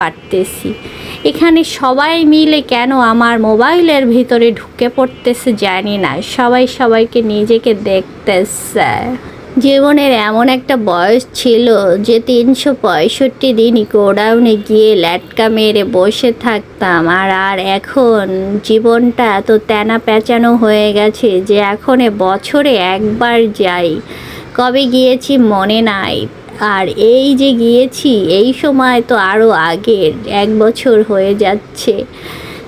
পারতেছি। এখানে সবাই মিলে কেন আমার মোবাইলের ভিতরে ঢুকে পড়তেছে জানি না, সবাই সবাইকে নিজেকে দেখতেছে। জীবনের এমন একটা বয়স ছিল যে 365 দিনই গোডাউনে গিয়ে ল্যাটকা মেরে বসে থাকতাম, আর এখন জীবনটা এত তেনা পেঁচানো হয়ে গেছে যে এখন বছরে একবার যাই। কবে গিয়েছি মনে নাই, আর এই যে গিয়েছি এই সময় তো আরও আগের, 1 বছর হয়ে যাচ্ছে।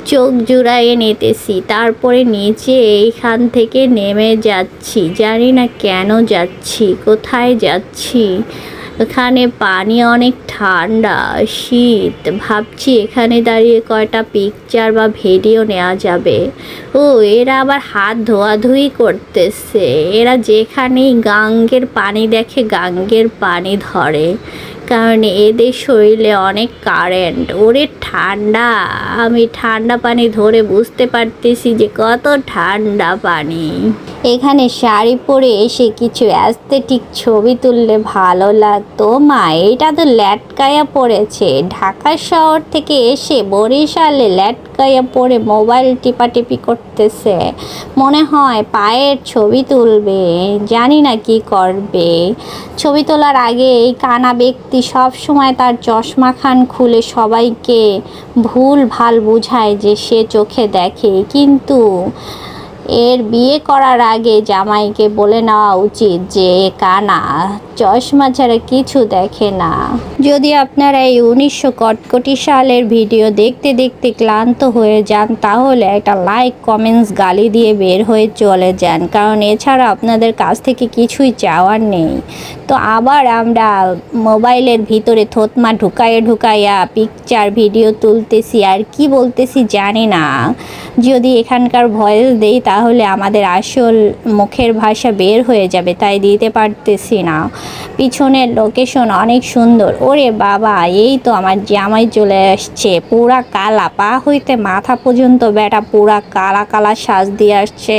চোখ জুড়াইয়ে নিতেছি, তারপরে নিচে এইখান থেকে নেমে যাচ্ছি, জানি না কেন যাচ্ছি, কোথায় যাচ্ছি। এখানে পানি অনেক ঠান্ডা, শীত, ভাবছি এখানে দাঁড়িয়ে কয়টা পিকচার বা ভিডিও নেওয়া যাবে। ও এরা আবার হাত ধোয়াধুয়ি করতেছে, এরা যেখানেই গাঙ্গের পানি দেখে গাঙ্গের পানি ধরে, কারণ এদের শরীরে অনেক কারেন্ট। ওরে ঠান্ডা, আমি ঠান্ডা পানি ধরে বুঝতে পারতেছি যে কত ঠান্ডা পানি। এখানে শাড়ি পরে এসে কিছু অ্যাস্থেটিক ছবি তুললে ভালো লাগতো। মা এটা তো ল্যাটকায়া পড়েছে, ঢাকা শহর থেকে এসে বরিশালে ল্যাটকায়া পরে মোবাইল টিপাটিপি করতেছে, মনে হয় পায়ের ছবি তুলবে, জানি না কি করবে। ছবি তোলার আগে এই কানা ব্যক্তি সব সময় তার চশমা খান খুলে সবাইকে ভুল ভাল বুঝায় যে সে চোখে দেখে, কিন্তু এর বিয়ে করার আগে জামাইকে বলে নেওয়া উচিত যে কানা, চশমা ছাড়া কিছু দেখে না। যদি আপনারা এই 1900 কটকটি সালের ভিডিও দেখতে দেখতে ক্লান্ত হয়ে যান তাহলে একটা লাইক কমেন্টস গালি দিয়ে বের হয়ে চলে যান, কারণ এছাড়া আপনাদের কাছ থেকে কিছুই চাওয়ার নেই। তো আবার আমরা মোবাইলের ভিতরে থতমা ঢুকাইয়া পিকচার ভিডিও তুলতেছি, আর কি বলতেছি জানি না। যদি এখানকার ভয়েস দেই তাহলে আমাদের আসল মুখের ভাষা বের হয়ে যাবে, তাই দিতে পারতেছি না। পিছনের লোকেশন অনেক সুন্দর। ওরে বাবা, এই তো আমার জামাই চলে আসছে, পুরা কালা, পা হইতে মাথা পর্যন্ত বেটা পুরা কালা কালা সাজ দিয়ে আসছে।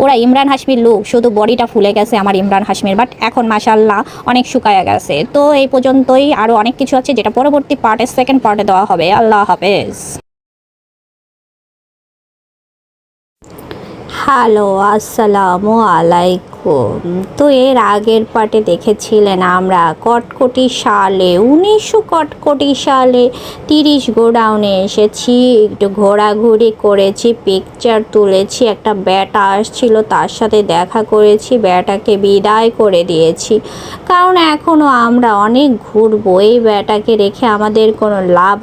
ওরা ইমরান হাশমির লুক, শুধু বডিটা ফুলে গেছে আমার ইমরান হাশমির, বাট এখন মাশাল্লাহ অনেক শুকায়া গেছে। তো এই পর্যন্তই, আরও অনেক কিছু আছে যেটা পরবর্তী পার্টের সেকেন্ড পার্টে দেওয়া হবে। আল্লাহ হাফেজ। হ্যালো, আসসালামু আলাইকুম। তো এর আগের পার্টে দেখেছিলেন আমরা কটকটি সালে 1900 কটকটি সালে 30 গোডাউনে এসেছি, একটু ঘোরাঘুরি করেছি, পিকচার তুলেছি, একটা ব্যাটা আসছিল তার সাথে দেখা করেছি, ব্যাটাকে বিদায় করে দিয়েছি, কারণ এখনও আমরা অনেক ঘুরবো, এই ব্যাটাকে রেখে আমাদের কোনো লাভ